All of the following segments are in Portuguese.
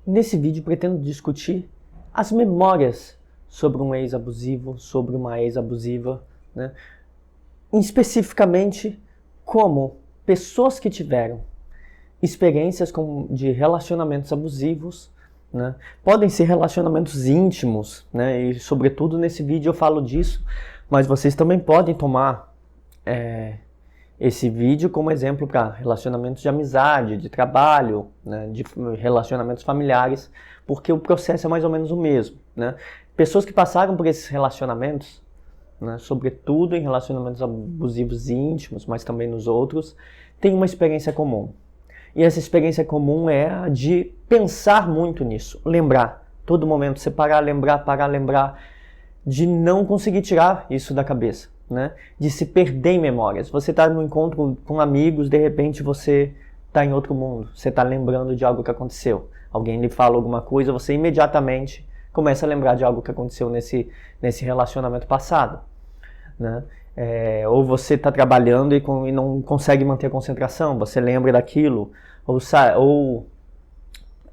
Nesse vídeo pretendo discutir as memórias sobre um ex-abusivo, sobre uma ex-abusiva, né? Especificamente como pessoas que tiveram experiências de relacionamentos abusivos, né? Podem ser relacionamentos íntimos, né? E sobretudo nesse vídeo eu falo disso, mas vocês também podem tomar esse vídeo como exemplo para relacionamentos de amizade, de trabalho, né, de relacionamentos familiares, porque o processo é mais ou menos o mesmo, né? Pessoas que passaram por esses relacionamentos, né, sobretudo em relacionamentos abusivos íntimos, mas também nos outros, têm uma experiência comum. E essa experiência comum é a de pensar muito nisso, lembrar, todo momento separar, lembrar, parar, lembrar, de não conseguir tirar isso da cabeça, né? De se perder em memórias. Você está no encontro com amigos, de repente você está em outro mundo, você está lembrando de algo que aconteceu. Alguém lhe fala alguma coisa, você imediatamente começa a lembrar de algo que aconteceu nesse relacionamento passado, né? Ou você está trabalhando e não consegue manter a concentração, você lembra daquilo, ou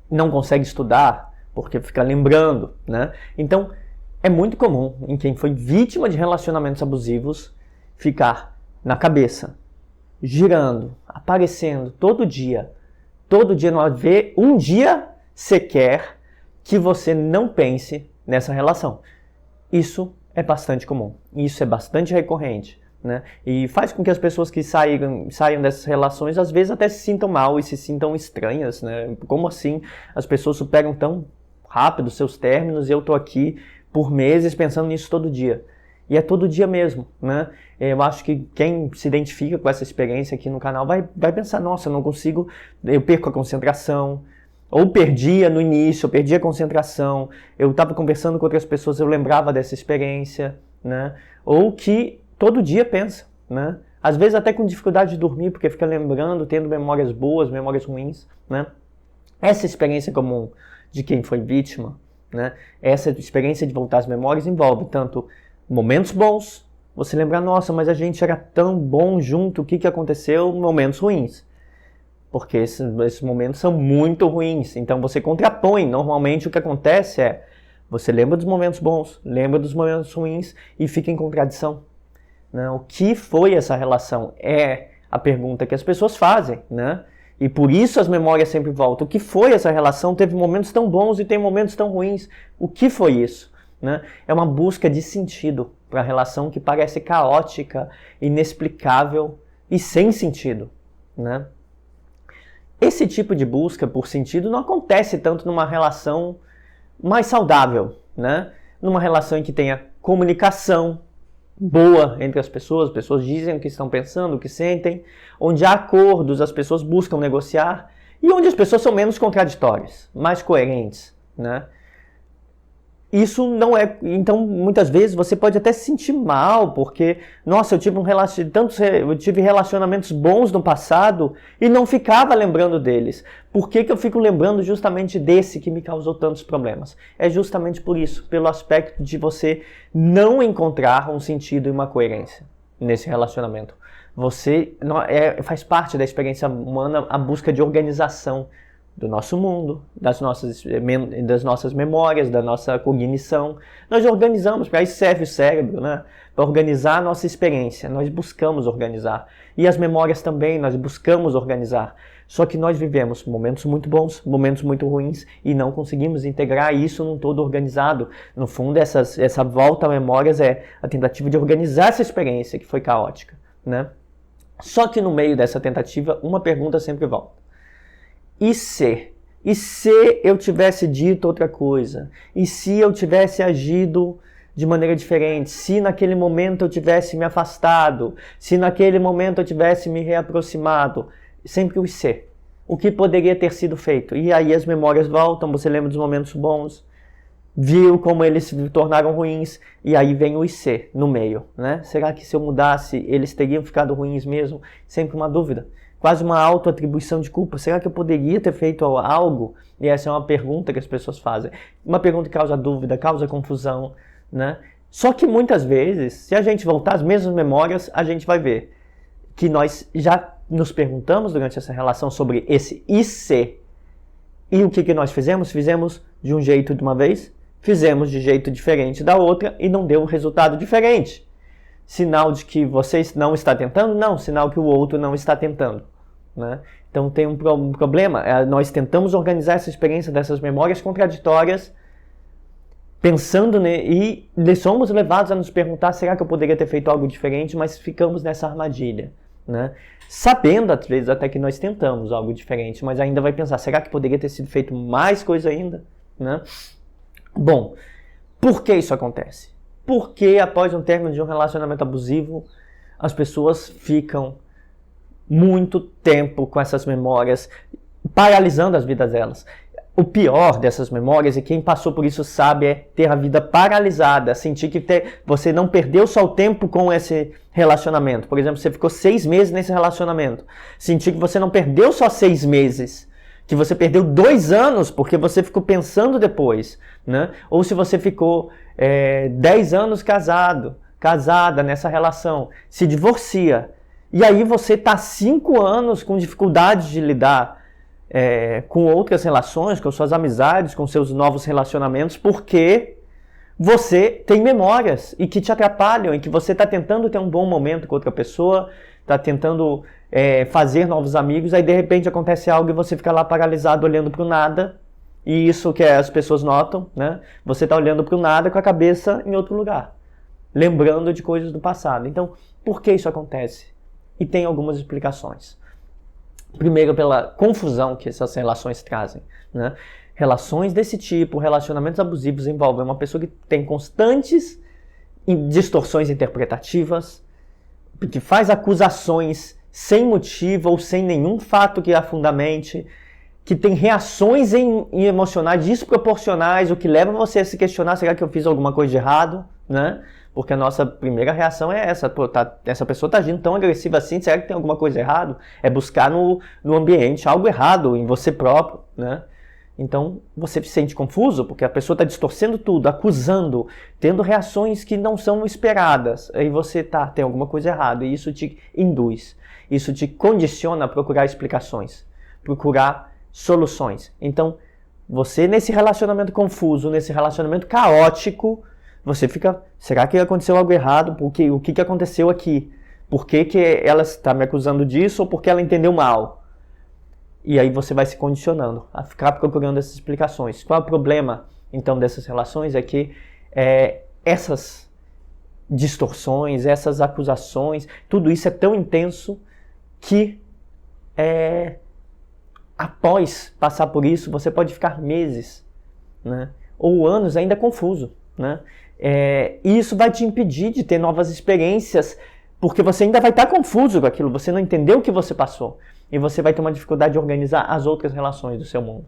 não consegue estudar porque fica lembrando, né? Então, é muito comum em quem foi vítima de relacionamentos abusivos ficar na cabeça, girando, aparecendo todo dia não haver um dia sequer que você não pense nessa relação. Isso é bastante comum, isso é bastante recorrente, né? E faz com que as pessoas que saiam dessas relações às vezes até se sintam mal e se sintam estranhas, né? Como assim as pessoas superam tão rápido seus términos e eu tô aqui por meses pensando nisso todo dia. E é todo dia mesmo, né? Eu acho que quem se identifica com essa experiência aqui no canal vai pensar, nossa, eu não consigo, eu perco a concentração, ou perdia no início, eu perdi a concentração, eu estava conversando com outras pessoas, eu lembrava dessa experiência, né? Ou que todo dia pensa, né? Às vezes até com dificuldade de dormir, porque fica lembrando, tendo memórias boas, memórias ruins, né? Essa experiência comum de quem foi vítima, né? Essa experiência de voltar às memórias envolve tanto momentos bons, você lembrar, nossa, mas a gente era tão bom junto, o que aconteceu? Momentos ruins, porque esses momentos são muito ruins, então você contrapõe. Normalmente o que acontece é, você lembra dos momentos bons, lembra dos momentos ruins e fica em contradição, né? O que foi essa relação? É a pergunta que as pessoas fazem, né? E por isso as memórias sempre voltam. O que foi essa relação? Teve momentos tão bons e tem momentos tão ruins. O que foi isso? Né? É uma busca de sentido para a relação que parece caótica, inexplicável e sem sentido, né? Esse tipo de busca por sentido não acontece tanto numa relação mais saudável, né? Numa relação em que tenha comunicação boa entre as pessoas dizem o que estão pensando, o que sentem, onde há acordos, as pessoas buscam negociar e onde as pessoas são menos contraditórias, mais coerentes, né? Isso não é... Então, muitas vezes você pode até se sentir mal, porque, nossa, eu tive relacionamentos bons no passado e não ficava lembrando deles. Por que eu fico lembrando justamente desse que me causou tantos problemas? É justamente por isso, pelo aspecto de você não encontrar um sentido e uma coerência nesse relacionamento. Faz parte da experiência humana a busca de organização do nosso mundo, das nossas memórias, da nossa cognição. Nós organizamos, para isso serve o cérebro, né? Para organizar a nossa experiência, nós buscamos organizar. E as memórias também, nós buscamos organizar. Só que nós vivemos momentos muito bons, momentos muito ruins, e não conseguimos integrar isso num todo organizado. No fundo, essa volta a memórias é a tentativa de organizar essa experiência que foi caótica, né? Só que no meio dessa tentativa, uma pergunta sempre volta. E se eu tivesse dito outra coisa? E se eu tivesse agido de maneira diferente? Se naquele momento eu tivesse me afastado? Se naquele momento eu tivesse me reaproximado? Sempre o se. O que poderia ter sido feito? E aí as memórias voltam, você lembra dos momentos bons, viu como eles se tornaram ruins, e aí vem o se no meio, né? Será que se eu mudasse, eles teriam ficado ruins mesmo? Sempre uma dúvida. Quase uma autoatribuição de culpa. Será que eu poderia ter feito algo? E essa é uma pergunta que as pessoas fazem. Uma pergunta que causa dúvida, causa confusão, né? Só que muitas vezes, se a gente voltar às mesmas memórias, a gente vai ver que nós já nos perguntamos durante essa relação sobre esse e se, E o que nós fizemos? Fizemos de um jeito de uma vez, fizemos de jeito diferente da outra e não deu um resultado diferente. Sinal de que você não está tentando? Não, sinal que o outro não está tentando, né? Então tem um problema, nós tentamos organizar essa experiência dessas memórias contraditórias, pensando e somos levados a nos perguntar, será que eu poderia ter feito algo diferente? Mas ficamos nessa armadilha, né? Sabendo, às vezes, até que nós tentamos algo diferente, mas ainda vai pensar, será que poderia ter sido feito mais coisa ainda, né? Bom, por que isso acontece? Porque após um término de um relacionamento abusivo, as pessoas ficam muito tempo com essas memórias, paralisando as vidas delas. O pior dessas memórias, e quem passou por isso sabe, é ter a vida paralisada, sentir que você não perdeu só o tempo com esse relacionamento. Por exemplo, você ficou 6 meses nesse relacionamento. Sentir que você não perdeu só 6 meses, que você perdeu 2 anos porque você ficou pensando depois, né? Ou se você ficou 10 anos casada nessa relação, se divorcia, e aí você está 5 anos com dificuldade de lidar com outras relações, com suas amizades, com seus novos relacionamentos, porque você tem memórias e que te atrapalham, e que você está tentando ter um bom momento com outra pessoa, está tentando fazer novos amigos, aí de repente acontece algo e você fica lá paralisado olhando para o nada, e isso que as pessoas notam, né? Você está olhando para o nada com a cabeça em outro lugar, lembrando de coisas do passado. Então, por que isso acontece? E tem algumas explicações. Primeiro, pela confusão que essas relações trazem, né? Relações desse tipo, relacionamentos abusivos, envolvem uma pessoa que tem constantes distorções interpretativas, que faz acusações sem motivo ou sem nenhum fato que a fundamente, que tem reações emocionais desproporcionais, o que leva você a se questionar, será que eu fiz alguma coisa de errado, né? Porque a nossa primeira reação é essa, essa pessoa está agindo tão agressiva assim, será que tem alguma coisa errada? É buscar no ambiente algo errado em você próprio, né? Então você se sente confuso, porque a pessoa está distorcendo tudo, acusando, tendo reações que não são esperadas. Aí você tem alguma coisa errada, e isso te induz, isso te condiciona a procurar explicações, procurar soluções. Então, você nesse relacionamento confuso, nesse relacionamento caótico, você fica, será que aconteceu algo errado? O que aconteceu aqui? Por que ela está me acusando disso, ou porque ela entendeu mal? E aí você vai se condicionando a ficar procurando essas explicações. Qual é o problema, então, dessas relações? É que essas distorções, essas acusações, tudo isso é tão intenso que após passar por isso, você pode ficar meses, né? Ou anos ainda confuso, né? E isso vai te impedir de ter novas experiências, porque você ainda vai estar confuso com aquilo, você não entendeu o que você passou, e você vai ter uma dificuldade de organizar as outras relações do seu mundo.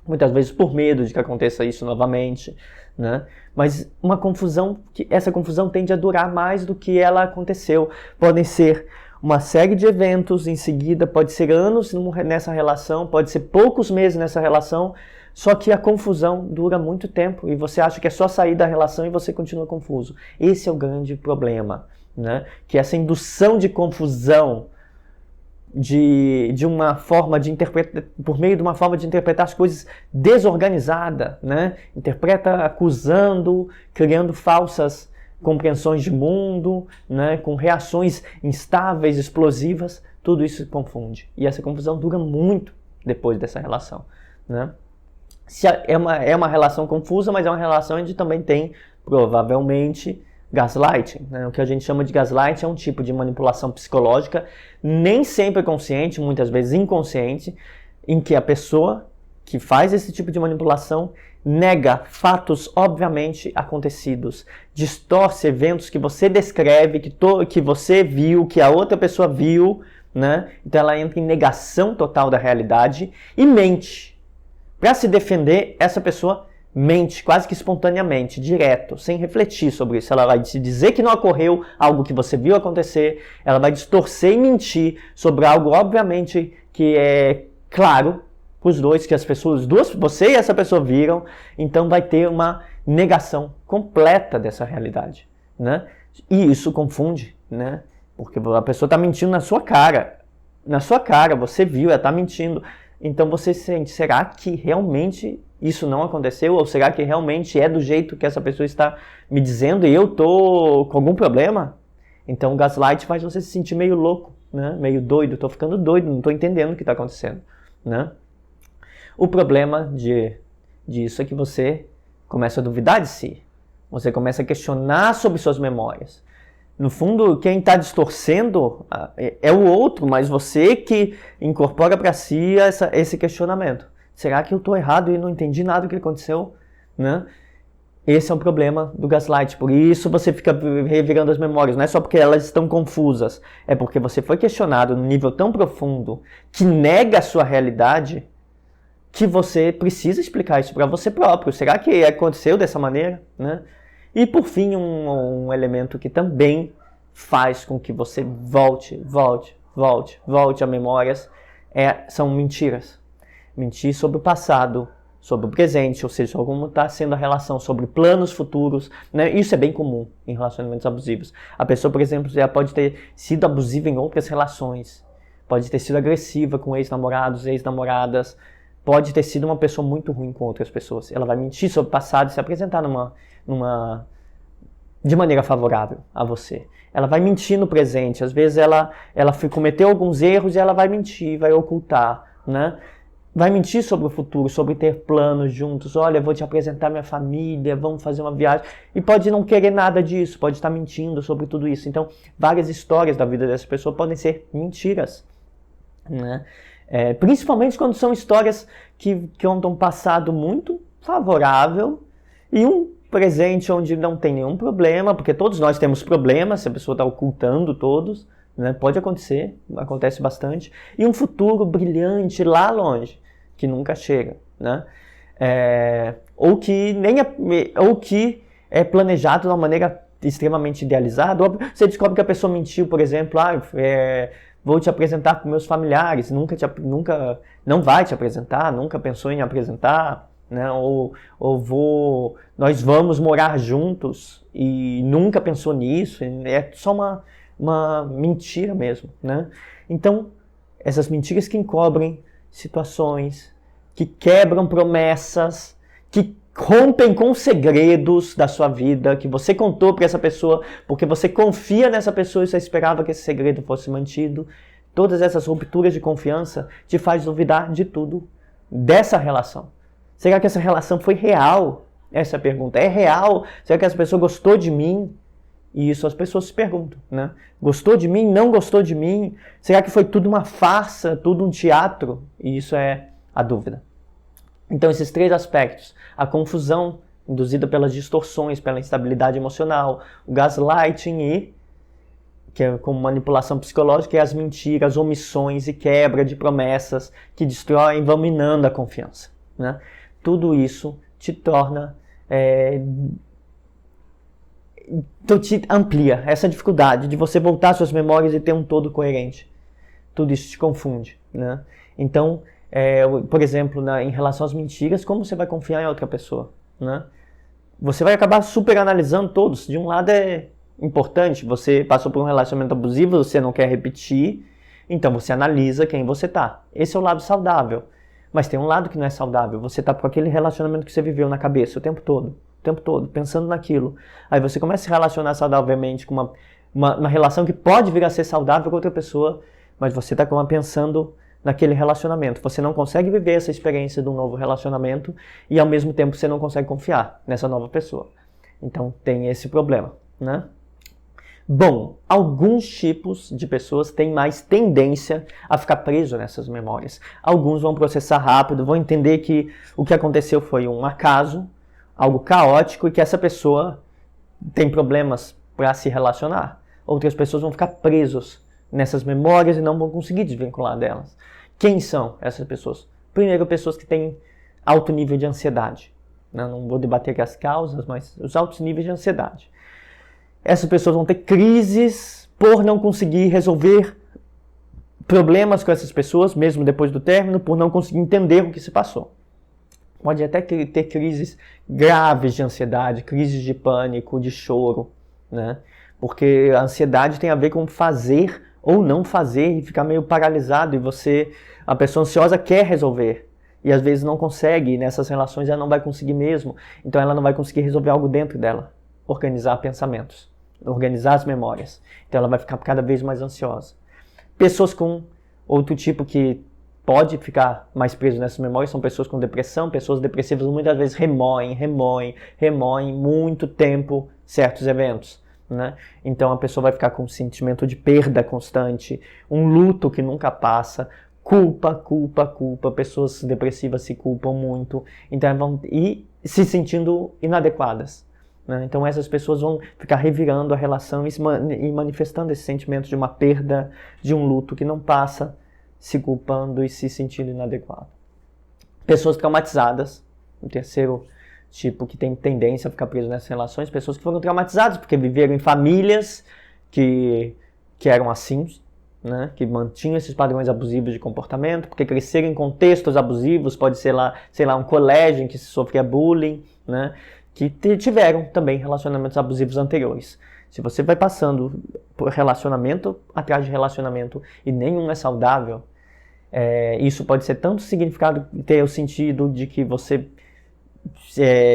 Muitas vezes por medo de que aconteça isso novamente, né? Mas uma confusão, essa confusão tende a durar mais do que ela aconteceu. Podem ser uma série de eventos em seguida, pode ser anos nessa relação, pode ser poucos meses nessa relação, só que a confusão dura muito tempo e você acha que é só sair da relação e você continua confuso. Esse é o grande problema, né? Que essa indução de confusão de uma forma de interpretar, por meio de uma forma de interpretar as coisas desorganizada, né? Interpreta acusando, criando falsas compreensões de mundo, né? Com reações instáveis, explosivas, tudo isso se confunde. E essa confusão dura muito depois dessa relação, né? É uma relação confusa, mas é uma relação onde também tem, provavelmente, gaslighting, né? O que a gente chama de gaslighting é um tipo de manipulação psicológica, nem sempre consciente, muitas vezes inconsciente, em que a pessoa que faz esse tipo de manipulação nega fatos obviamente acontecidos, distorce eventos que você descreve, que você viu, que a outra pessoa viu, né? Então ela entra em negação total da realidade e mente. Para se defender, essa pessoa mente quase que espontaneamente, direto, sem refletir sobre isso. Ela vai te dizer que não ocorreu algo que você viu acontecer, ela vai distorcer e mentir sobre algo obviamente que é claro para os dois, que as pessoas, você e essa pessoa viram, então vai ter uma negação completa dessa realidade, né? E isso confunde, né? Porque a pessoa está mentindo na sua cara, você viu, ela está mentindo. Então você sente, será que realmente isso não aconteceu? Ou será que realmente é do jeito que essa pessoa está me dizendo e eu tô com algum problema? Então o gaslight faz você se sentir meio louco, né? Meio doido, tô ficando doido, não tô entendendo o que está acontecendo, né? O problema disso é que você começa a duvidar de si. Você começa a questionar sobre suas memórias. No fundo, quem está distorcendo é o outro, mas você que incorpora para si esse questionamento. Será que eu estou errado e não entendi nada do que aconteceu? Né? Esse é o problema do gaslight. Por isso você fica revirando as memórias. Não é só porque elas estão confusas. É porque você foi questionado num nível tão profundo que nega a sua realidade que você precisa explicar isso para você próprio. Será que aconteceu dessa maneira? Né? E por fim, um elemento que também faz com que você volte a memórias são mentiras. Mentir sobre o passado, sobre o presente, ou seja, como está sendo a relação, sobre planos futuros. Né? Isso é bem comum em relacionamentos abusivos. A pessoa, por exemplo, já pode ter sido abusiva em outras relações, pode ter sido agressiva com ex-namorados, ex-namoradas, pode ter sido uma pessoa muito ruim com outras pessoas. Ela vai mentir sobre o passado e se apresentar de maneira favorável a você. Ela vai mentir no presente. Às vezes ela cometeu alguns erros e ela vai mentir, vai ocultar, né? Vai mentir sobre o futuro, sobre ter planos juntos. Olha, vou te apresentar minha família, vamos fazer uma viagem. E pode não querer nada disso, pode estar mentindo sobre tudo isso. Então, várias histórias da vida dessa pessoa podem ser mentiras, né? Principalmente quando são histórias que contam um passado muito favorável e um presente onde não tem nenhum problema, porque todos nós temos problemas, se a pessoa está ocultando todos, né? Pode acontecer, acontece bastante, e um futuro brilhante lá longe, que nunca chega, né? Ou que é planejado de uma maneira extremamente idealizada. Você descobre que a pessoa mentiu, por exemplo, vou te apresentar para meus familiares, não vai te apresentar, nunca pensou em apresentar, né? Nós vamos morar juntos e nunca pensou nisso, é só uma mentira mesmo, né? Então, essas mentiras que encobrem situações, que quebram promessas, que rompem com segredos da sua vida, que você contou para essa pessoa, porque você confia nessa pessoa e você esperava que esse segredo fosse mantido. Todas essas rupturas de confiança te faz duvidar de tudo dessa relação. Será que essa relação foi real? Essa é a pergunta. É real? Será que essa pessoa gostou de mim? E isso as pessoas se perguntam, né? Gostou de mim? Não gostou de mim? Será que foi tudo uma farsa? Tudo um teatro? E isso é a dúvida. Então esses três aspectos, a confusão induzida pelas distorções, pela instabilidade emocional, o gaslighting que é como manipulação psicológica, e as mentiras, omissões e quebra de promessas que destroem, vão minando a confiança, né? Tudo isso te torna, te amplia essa dificuldade de você voltar às suas memórias e ter um todo coerente. Tudo isso te confunde, né? Então, por exemplo, em relação às mentiras, como você vai confiar em outra pessoa, né? Você vai acabar super analisando todos. De um lado é importante, você passou por um relacionamento abusivo, você não quer repetir, então você analisa quem você tá. Esse é o lado saudável. Mas tem um lado que não é saudável. Você tá com aquele relacionamento que você viveu na cabeça o tempo todo, pensando naquilo. Aí você começa a se relacionar saudavelmente com uma relação que pode vir a ser saudável com outra pessoa, mas você tá pensando naquele relacionamento. Você não consegue viver essa experiência de um novo relacionamento e ao mesmo tempo você não consegue confiar nessa nova pessoa. Então tem esse problema, né? Bom, alguns tipos de pessoas têm mais tendência a ficar preso nessas memórias. Alguns vão processar rápido, vão entender que o que aconteceu foi um acaso, algo caótico e que essa pessoa tem problemas para se relacionar. Outras pessoas vão ficar presos nessas memórias e não vão conseguir desvincular delas. Quem são essas pessoas? Primeiro, pessoas que têm alto nível de ansiedade. Não vou debater aqui as causas, mas os altos níveis de ansiedade. Essas pessoas vão ter crises por não conseguir resolver problemas com essas pessoas, mesmo depois do término, por não conseguir entender o que se passou. Pode até ter crises graves de ansiedade, crises de pânico, de choro, né? Porque a ansiedade tem a ver com fazer ou não fazer e ficar meio paralisado, e a pessoa ansiosa quer resolver, e às vezes não consegue, e nessas relações ela não vai conseguir mesmo, então ela não vai conseguir resolver algo dentro dela, organizar pensamentos, organizar as memórias, então ela vai ficar cada vez mais ansiosa. Pessoas com outro tipo que pode ficar mais preso nessas memórias são pessoas com depressão. Pessoas depressivas muitas vezes remoem muito tempo certos eventos, né? Então a pessoa vai ficar com um sentimento de perda constante, um luto que nunca passa, culpa. Pessoas depressivas se culpam muito, então vão ir se sentindo inadequadas, né? Então essas pessoas vão ficar revirando a relação e manifestando esse sentimento de uma perda, de um luto que não passa, se culpando e se sentindo inadequado. Pessoas traumatizadas, o terceiro tipo que tem tendência a ficar preso nessas relações, pessoas que foram traumatizadas porque viveram em famílias que eram assim, né, que mantinham esses padrões abusivos de comportamento, porque cresceram em contextos abusivos, pode ser lá, sei lá, um colégio em que se sofria bullying, né, que tiveram também relacionamentos abusivos anteriores. Se você vai passando por relacionamento atrás de relacionamento e nenhum é saudável, isso pode ser tanto significado, ter o sentido de que você,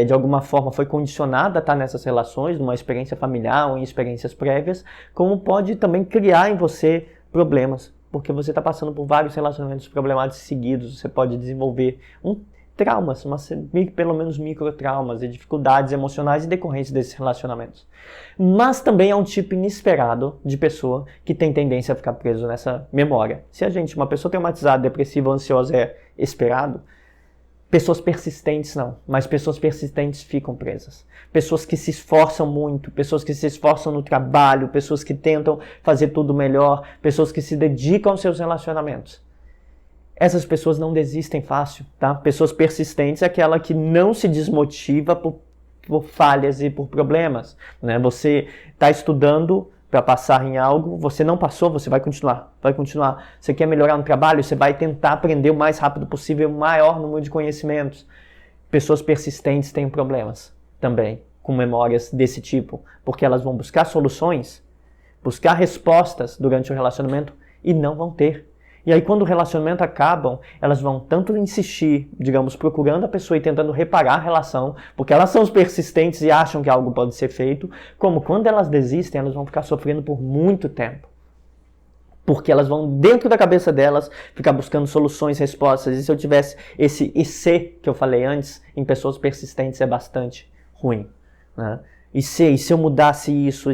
de alguma forma, foi condicionado a estar nessas relações, numa experiência familiar ou em experiências prévias, como pode também criar em você problemas, porque você está passando por vários relacionamentos problemáticos seguidos, você pode desenvolver traumas, pelo menos microtraumas e dificuldades emocionais decorrentes desses relacionamentos. Mas também é um tipo inesperado de pessoa que tem tendência a ficar preso nessa memória. Se uma pessoa traumatizada, depressiva ou ansiosa é esperado, pessoas persistentes não, mas pessoas persistentes ficam presas. Pessoas que se esforçam muito, pessoas que se esforçam no trabalho, pessoas que tentam fazer tudo melhor, pessoas que se dedicam aos seus relacionamentos. Essas pessoas não desistem fácil, tá? Pessoas persistentes é aquela que não se desmotiva por falhas e por problemas, né? Você está estudando para passar em algo, você não passou, você vai continuar. Você quer melhorar no trabalho, você vai tentar aprender o mais rápido possível, o maior número de conhecimentos. Pessoas persistentes têm problemas também com memórias desse tipo, porque elas vão buscar soluções, buscar respostas durante o relacionamento e não vão ter. E aí quando o relacionamento acaba, elas vão tanto insistir, digamos, procurando a pessoa e tentando reparar a relação, porque elas são os persistentes e acham que algo pode ser feito, como quando elas desistem, elas vão ficar sofrendo por muito tempo. Porque elas vão, dentro da cabeça delas, ficar buscando soluções, respostas. E se eu tivesse esse IC que eu falei antes, em pessoas persistentes é bastante ruim, né? E se eu mudasse isso,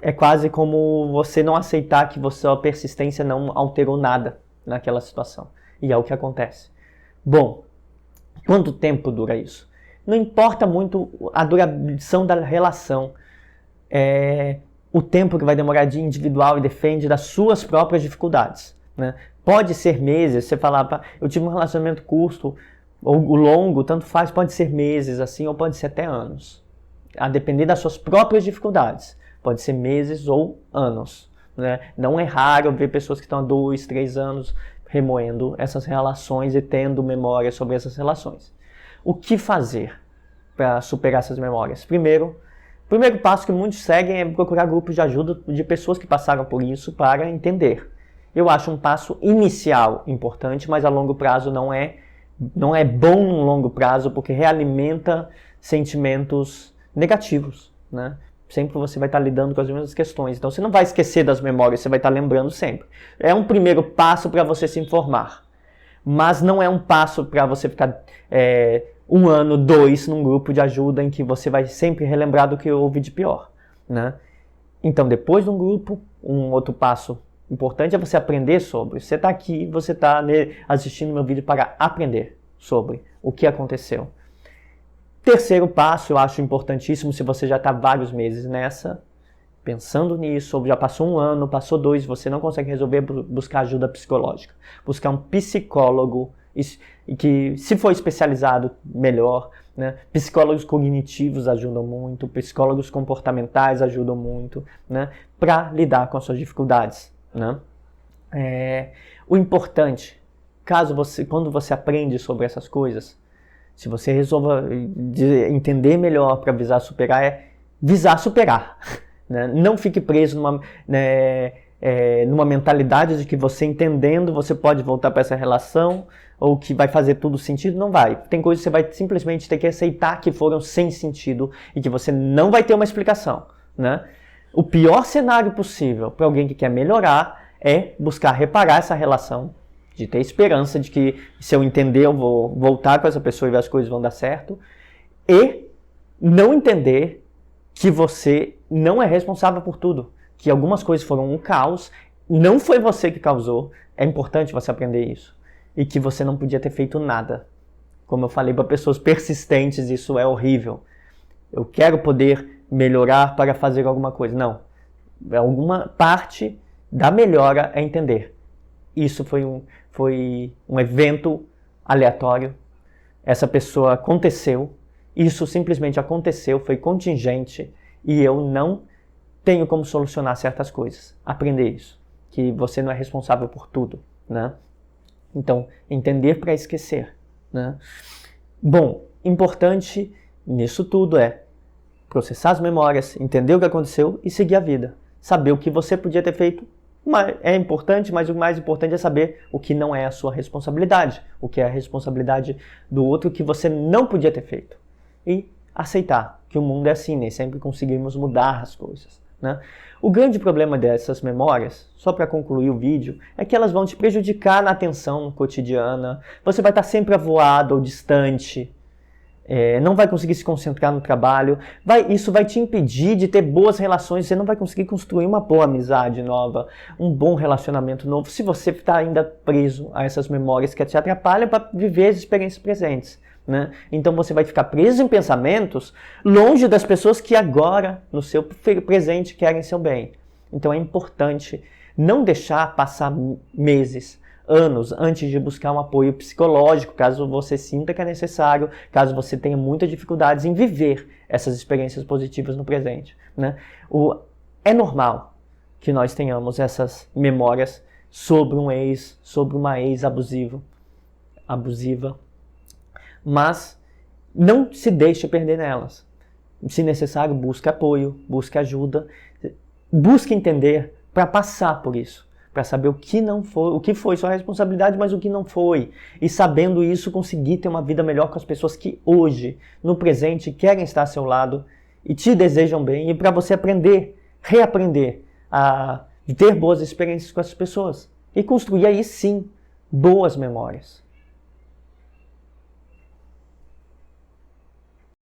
é quase como você não aceitar que sua persistência não alterou nada naquela situação. E é o que acontece. Bom, quanto tempo dura isso? Não importa muito a duração da relação. O tempo que vai demorar de individual e depende das suas próprias dificuldades, né? Pode ser meses, você falar, eu tive um relacionamento curto ou longo, tanto faz, pode ser meses assim, ou pode ser até anos. A depender das suas próprias dificuldades. Pode ser meses ou anos, né? Não é raro ver pessoas que estão há 2, 3 anos remoendo essas relações e tendo memória sobre essas relações. O que fazer para superar essas memórias? O primeiro passo que muitos seguem é procurar grupos de ajuda de pessoas que passaram por isso para entender. Eu acho um passo inicial importante, mas a longo prazo não é bom no longo prazo, porque realimenta sentimentos negativos, né? Sempre você vai estar lidando com as mesmas questões. Então você não vai esquecer das memórias, você vai estar lembrando sempre. É um primeiro passo para você se informar. Mas não é um passo para você ficar 1 ano, 2 num grupo de ajuda em que você vai sempre relembrar do que houve de pior, né? Então depois de um grupo, um outro passo importante é você aprender sobre. Você está aqui, você está assistindo meu vídeo para aprender sobre o que aconteceu. Terceiro passo, eu acho importantíssimo, se você já está vários meses pensando nisso, ou já passou 1 ano, passou 2, você não consegue resolver, buscar ajuda psicológica. Buscar um psicólogo, que se for especializado, melhor, né? Psicólogos cognitivos ajudam muito, psicólogos comportamentais ajudam muito, né? Para lidar com as suas dificuldades, né? O importante, quando você aprende sobre essas coisas, se você resolva entender melhor para visar superar, visar superar, né? Não fique preso numa mentalidade de que você entendendo, você pode voltar para essa relação, ou que vai fazer tudo sentido. Não vai. Tem coisas que você vai simplesmente ter que aceitar que foram sem sentido e que você não vai ter uma explicação, né? O pior cenário possível para alguém que quer melhorar é buscar reparar essa relação, de ter esperança de que se eu entender eu vou voltar com essa pessoa e as coisas vão dar certo, e não entender que você não é responsável por tudo, que algumas coisas foram um caos, não foi você que causou, é importante você aprender isso, e que você não podia ter feito nada. Como eu falei, para pessoas persistentes isso é horrível. Eu quero poder melhorar para fazer alguma coisa. Não. Alguma parte da melhora é entender. Isso foi um evento aleatório. Essa pessoa aconteceu. Isso simplesmente aconteceu, foi contingente. E eu não tenho como solucionar certas coisas. Aprender isso. Que você não é responsável por tudo, né? Então, entender para esquecer, né? Bom, importante nisso tudo é processar as memórias, entender o que aconteceu e seguir a vida. Saber o que você podia ter feito é importante, mas o mais importante é saber o que não é a sua responsabilidade, o que é a responsabilidade do outro que você não podia ter feito. E aceitar que o mundo é assim, nem sempre conseguimos mudar as coisas, né? O grande problema dessas memórias, só para concluir o vídeo, é que elas vão te prejudicar na atenção cotidiana, você vai estar sempre avoado ou distante, não vai conseguir se concentrar no trabalho, isso vai te impedir de ter boas relações, você não vai conseguir construir uma boa amizade nova, um bom relacionamento novo, se você está ainda preso a essas memórias que te atrapalham para viver as experiências presentes, né? Então você vai ficar preso em pensamentos longe das pessoas que agora, no seu presente, querem seu bem. Então é importante não deixar passar meses, anos, antes de buscar um apoio psicológico, caso você sinta que é necessário, caso você tenha muitas dificuldades em viver essas experiências positivas no presente, né? É normal que nós tenhamos essas memórias sobre um ex, sobre uma ex abusiva, mas não se deixe perder nelas. Se necessário, busque apoio, busque ajuda, busque entender para passar por isso, para saber o que foi sua responsabilidade, mas o que não foi. E sabendo isso, conseguir ter uma vida melhor com as pessoas que hoje, no presente, querem estar ao seu lado e te desejam bem, e para você reaprender a ter boas experiências com essas pessoas e construir aí sim boas memórias.